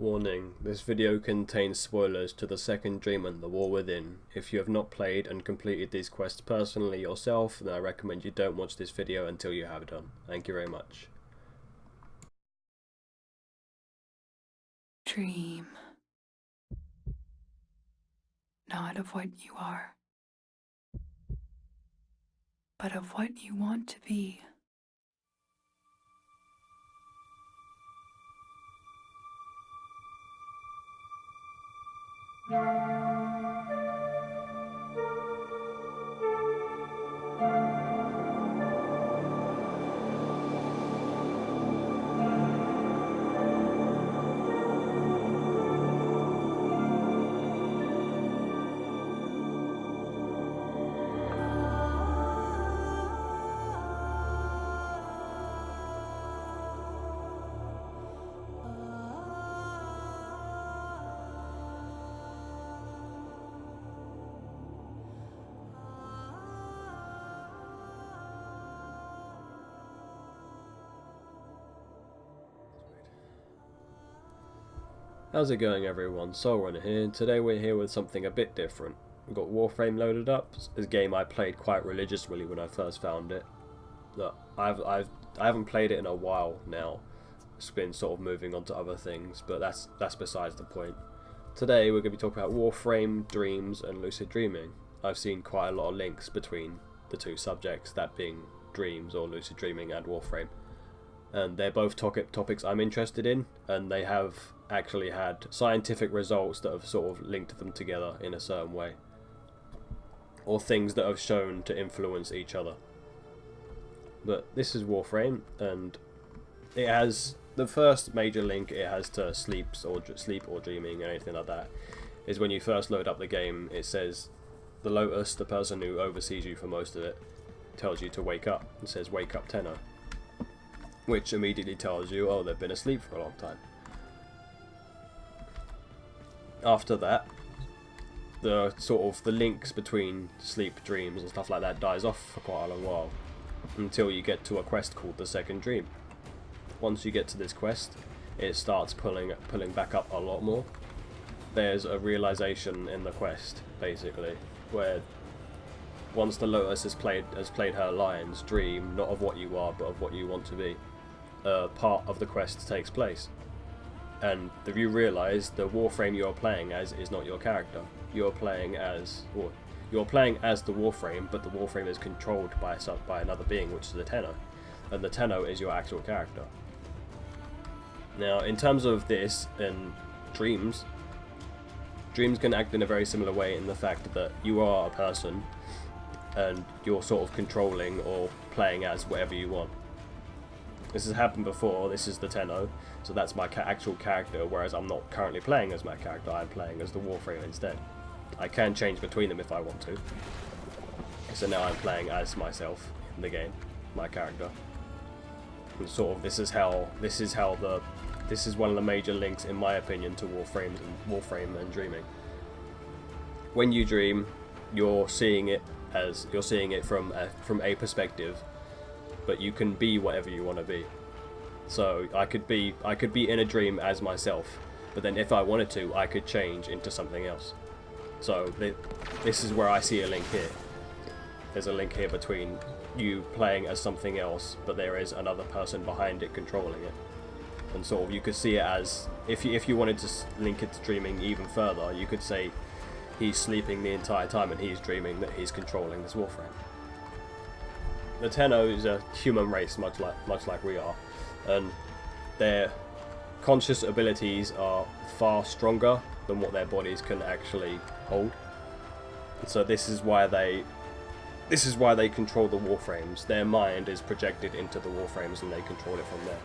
Warning, this video contains spoilers to the second dream and the war within. If you have not played and completed these quests personally yourself, then I recommend you don't watch this video until you have done. Thank you very much. Dream, not of what you are, but of what you want to be. How's it going everyone, Soulrunner here, and today we're here with something a bit different. We've got Warframe loaded up. It's a game I played quite religiously when I first found it. Look, I haven't played it in a while now. It's been sort of moving on to other things, but that's besides the point. Today we're going to be talking about Warframe, dreams and lucid dreaming. I've seen quite a lot of links between the two subjects, that being dreams or lucid dreaming and Warframe. And they're both topics I'm interested in, and they have actually had scientific results that have sort of linked them together in a certain way, or things that have shown to influence each other. But this is Warframe, and it has the first major link it has to sleep or dreaming and anything like that is when you first load up the game. It says the Lotus, the person who oversees you for most of it, tells you to wake up. It says wake up Tenno, which immediately tells you, oh, they've been asleep for a long time. After that, the links between sleep, dreams and stuff like that dies off for quite a long while, until you get to a quest called the second dream. Once you get to this quest, it starts pulling back up a lot more. There's a realization in the quest, basically, where once the Lotus has played her lines, dream not of what you are but of what you want to be, part of the quest takes place. And if you realise the Warframe you're playing as is not your character. You're playing as the Warframe, but the Warframe is controlled by another being, which is the Tenno, and the Tenno is your actual character. Now, in terms of this and dreams can act in a very similar way in the fact that you are a person, and you're sort of controlling or playing as whatever you want. This has happened before. This is the Tenno, so that's my actual character, whereas I'm not currently playing as my character, I'm playing as the Warframe instead. I can change between them if I want to. So now I'm playing as myself in the game, my character. And sort of this is one of the major links, in my opinion, to Warframe and dreaming. When you dream, you're seeing it from a perspective, but you can be whatever you want to be. So I could be in a dream as myself, but then if I wanted to, I could change into something else. So this is where I see a link here. There's a link here between you playing as something else, but there is another person behind it controlling it. And sort of you could see it as, if you wanted to link it to dreaming even further, you could say he's sleeping the entire time and he's dreaming that he's controlling this Warframe. The Tenno is a human race, much like we are, and their conscious abilities are far stronger than what their bodies can actually hold. And so this is why they control the Warframes. Their mind is projected into the Warframes, and they control it from there.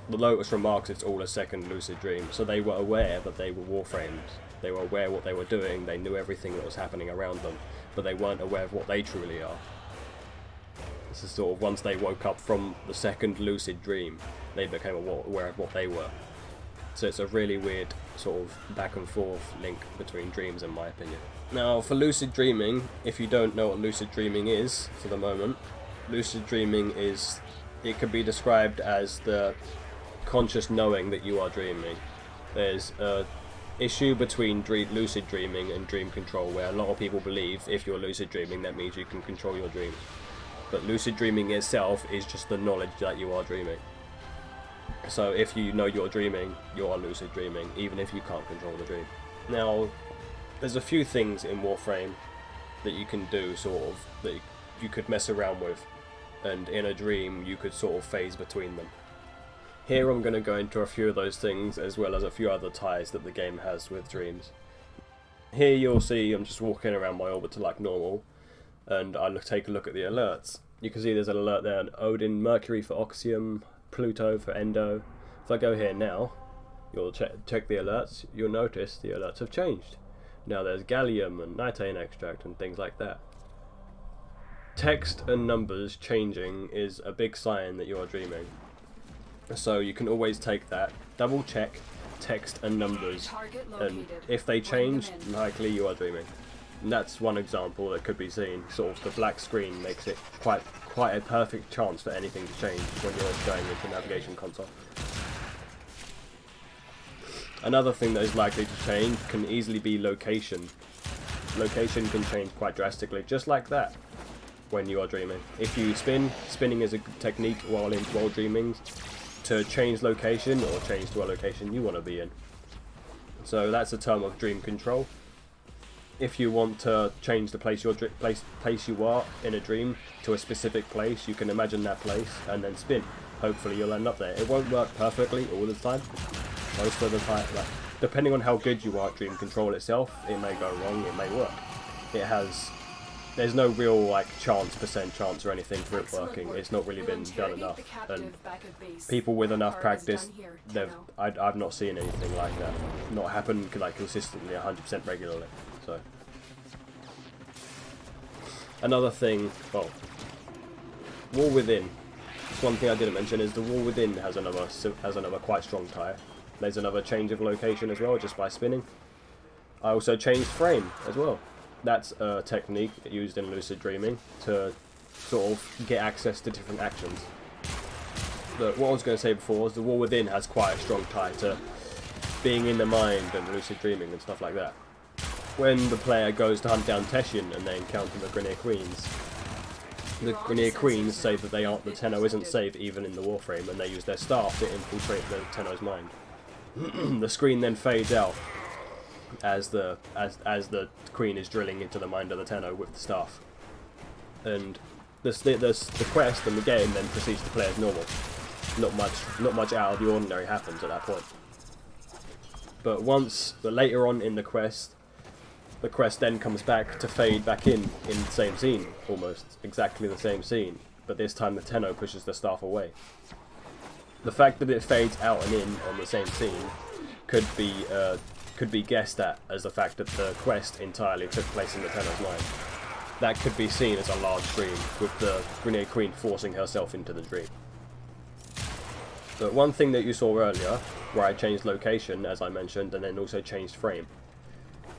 The Lotus remarks it's all a second lucid dream, so they were aware that they were Warframes. They were aware what they were doing. They knew everything that was happening around them, but they weren't aware of what they truly are. This is sort of once they woke up from the second lucid dream, they became aware of what they were. So it's a really weird sort of back and forth link between dreams, in my opinion. Now, for lucid dreaming, if you don't know what lucid dreaming is for the moment, lucid dreaming it can be described as the conscious knowing that you are dreaming. There's a issue between lucid dreaming and dream control, where a lot of people believe if you're lucid dreaming, that means you can control your dreams. But lucid dreaming itself is just the knowledge that you are dreaming. So if you know you're dreaming, you are lucid dreaming, even if you can't control the dream. Now, there's a few things in Warframe that you can do, sort of, that you could mess around with, and in a dream you could sort of phase between them. Here I'm going to go into a few of those things, as well as a few other ties that the game has with dreams. Here you'll see I'm just walking around my orbiter like normal, and I take a look at the alerts. You can see there's an alert there, Odin, Mercury for Oxium, Pluto for Endo. If I go here now, you'll check the alerts, you'll notice the alerts have changed. Now there's gallium and nitain extract and things like that. Text and numbers changing is a big sign that you are dreaming. So you can always take that, double check text and numbers, and if they change, likely you are dreaming. And that's one example that could be seen. Sort of the black screen makes it quite a perfect chance for anything to change when you're going into the navigation console. Another thing that is likely to change can easily be location. Location can change quite drastically, just like that, when you are dreaming. If you spinning is a good technique while dreaming, to change location or change to a location you want to be in. So that's a term of dream control. If you want to change the place you are in a dream to a specific place, you can imagine that place and then spin. Hopefully you'll end up there. It won't work perfectly all the time. Most of the time, like, depending on how good you are at dream control itself, it may go wrong, it may work. There's no real like percent chance or anything for it working. It's not really been done enough, and people with enough practice, I've not seen anything like that not happen like consistently 100% regularly. So another thing, well, War Within. One thing I didn't mention is the War Within has another quite strong tie. There's another change of location as well, just by spinning. I also changed frame as well. That's a technique used in lucid dreaming to sort of get access to different actions. But what I was going to say before is the War Within has quite a strong tie to being in the mind and lucid dreaming and stuff like that. When the player goes to hunt down Teshin and they encounter the Grineer Queens, the Grineer Queens say that the Tenno isn't safe even in the Warframe, and they use their staff to infiltrate the Tenno's mind. The screen then fades out as the Queen is drilling into the mind of the Tenno with the staff, and the quest and the game then proceeds to play as normal. Not much out of the ordinary happens at that point. But later on in the quest then comes back to fade back in the same scene, almost exactly the same scene, but this time the Tenno pushes the staff away. The fact that it fades out and in on the same scene could be guessed at as the fact that the quest entirely took place in the Tenno's mind. That could be seen as a large dream, with the Grineer Queen forcing herself into the dream. But one thing that you saw earlier, where I changed location, as I mentioned, and then also changed frame.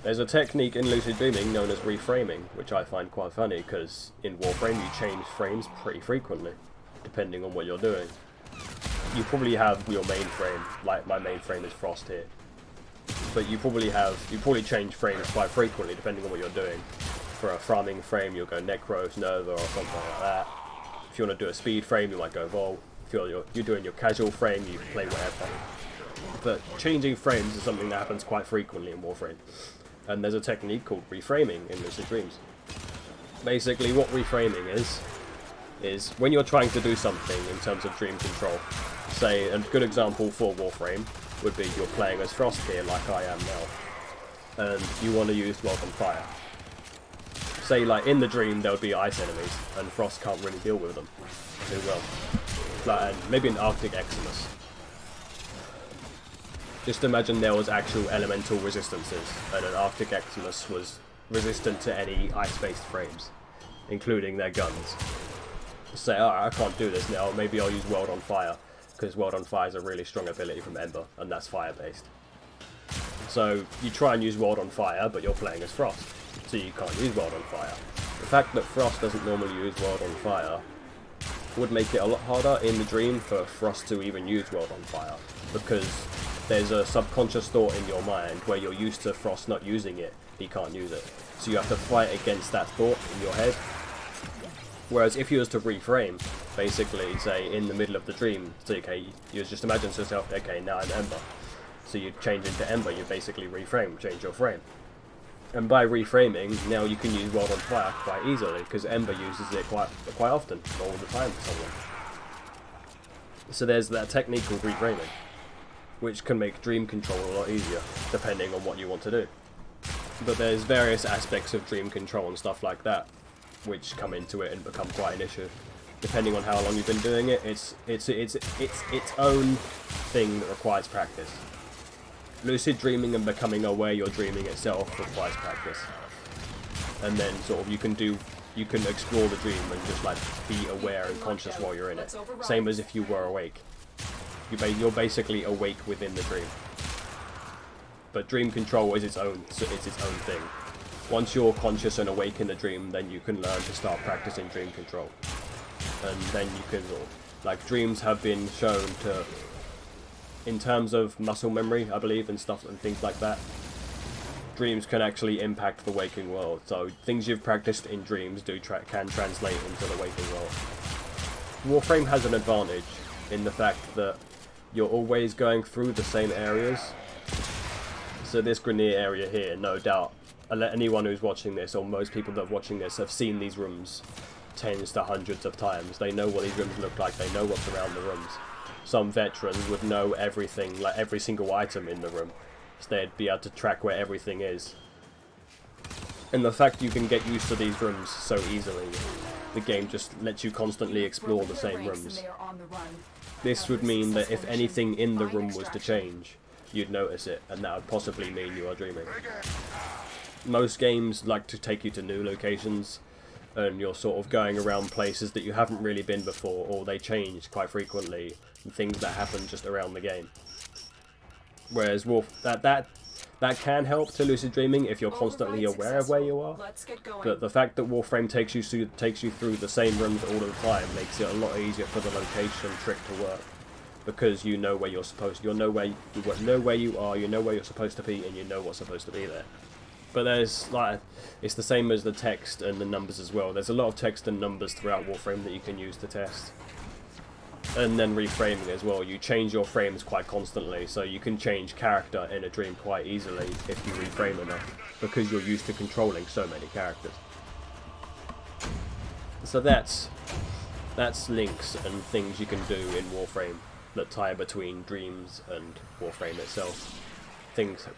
There's a technique in lucid dreaming known as reframing, which I find quite funny, because in Warframe you change frames pretty frequently, depending on what you're doing. You probably have your main frame, like my main frame is Frost here. But you probably change frames quite frequently depending on what you're doing. For a farming frame you'll go Necros, Nova or something like that. If you want to do a speed frame you might go Vol. If you're doing your casual frame you play whatever. But changing frames is something that happens quite frequently in Warframe. And there's a technique called reframing in lucid dreams. Basically what reframing is when you're trying to do something in terms of dream control. Say, a good example for Warframe would be you're playing as Frost here, like I am now, and you want to use World on Fire. Say, like, in the dream there would be ice enemies, and Frost can't really deal with them too well. Like, maybe an Arctic Eximus. Just imagine there was actual elemental resistances, and an Arctic Eximus was resistant to any ice-based frames, including their guns. Say, alright, I can't do this now, maybe I'll use World on Fire, because World on Fire is a really strong ability from Ember, and that's fire-based. So you try and use World on Fire, but you're playing as Frost, so you can't use World on Fire. The fact that Frost doesn't normally use World on Fire would make it a lot harder in the dream for Frost to even use World on Fire, because there's a subconscious thought in your mind where you're used to Frost not using it, he can't use it. So you have to fight against that thought in your head. Whereas if you was to reframe, basically say in the middle of the dream, so okay, you just imagine to yourself, okay, now I'm Ember. So you change into Ember, you basically reframe, change your frame. And by reframing, now you can use World on Fire quite easily, because Ember uses it quite often, all the time for someone. So there's that technique called reframing, which can make dream control a lot easier, depending on what you want to do. But there's various aspects of dream control and stuff like that, which come into it and become quite an issue. Depending on how long you've been doing it, it's its own thing that requires practice. Lucid dreaming and becoming aware you're dreaming itself requires practice. And then sort of you can explore the dream and just like be aware and conscious while you're in it. Same as if you were awake. You're basically awake within the dream. But dream control is its own thing. Once you're conscious and awake in the dream, then you can learn to start practicing dream control. And then you can, like, dreams have been shown to, in terms of muscle memory, I believe, and stuff and things like that, dreams can actually impact the waking world. So things you've practiced in dreams can translate into the waking world. Warframe has an advantage in the fact that you're always going through the same areas. So this Grenier area here, no doubt, anyone who's watching this, or most people that are watching this, have seen these rooms tens to hundreds of times. They know what these rooms look like, they know what's around the rooms. Some veterans would know everything, like every single item in the room, so they'd be able to track where everything is. And the fact you can get used to these rooms so easily, the game just lets you constantly explore the same rooms. This would mean that if anything in the room was to change, you'd notice it, and that would possibly mean you are dreaming. Most games like to take you to new locations, and you're sort of going around places that you haven't really been before, or they change quite frequently, and things that happen just around the game. Whereas that can help to lucid dreaming if you're constantly aware of where you are. But the fact that Warframe takes you through the same rooms all the time makes it a lot easier for the location trick to work, because you know where you're supposed to. You know where you are. You know where you're supposed to be, and you know what's supposed to be there. But there's like, it's the same as the text and the numbers as well. There's a lot of text and numbers throughout Warframe that you can use to test. And then reframing as well. You change your frames quite constantly, so you can change character in a dream quite easily if you reframe enough, because you're used to controlling so many characters. So that's links and things you can do in Warframe that tie between dreams and Warframe itself.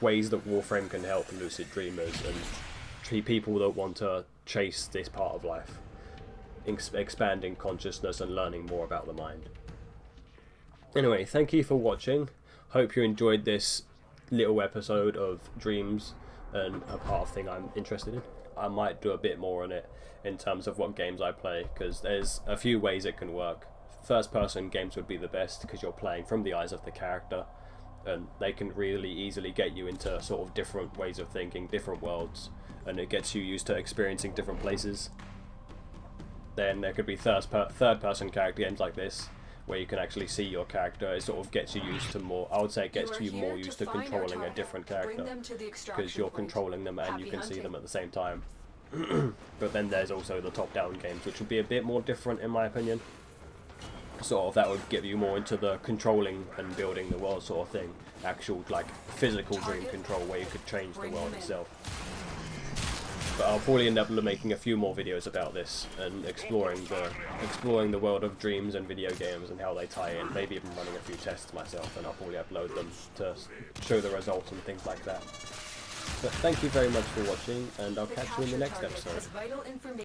Ways that Warframe can help lucid dreamers and people that want to chase this part of life, expanding consciousness and learning more about the mind. Anyway, thank you for watching. Hope you enjoyed this little episode of dreams and a part of thing I'm interested in. I might do a bit more on it in terms of what games I play, because there's a few ways it can work. First person games would be the best, because you're playing from the eyes of the character, and they can really easily get you into sort of different ways of thinking, different worlds, and it gets you used to experiencing different places. Then there could be third person character games like this, where you can actually see your character. It sort of gets you used to more, I would say it gets you more used to controlling a different character, because you're controlling them and you can see them at the same time. But then there's also the top-down games, which would be a bit more different in my opinion. Sort of that would get you more into the controlling and building the world sort of thing. Actual like physical dream control where you could change the world itself. But I'll probably end up making a few more videos about this and exploring the world of dreams and video games and how they tie in. Maybe even running a few tests myself, and I'll probably upload them to show the results and things like that. But thank you very much for watching, and I'll catch you in the next episode.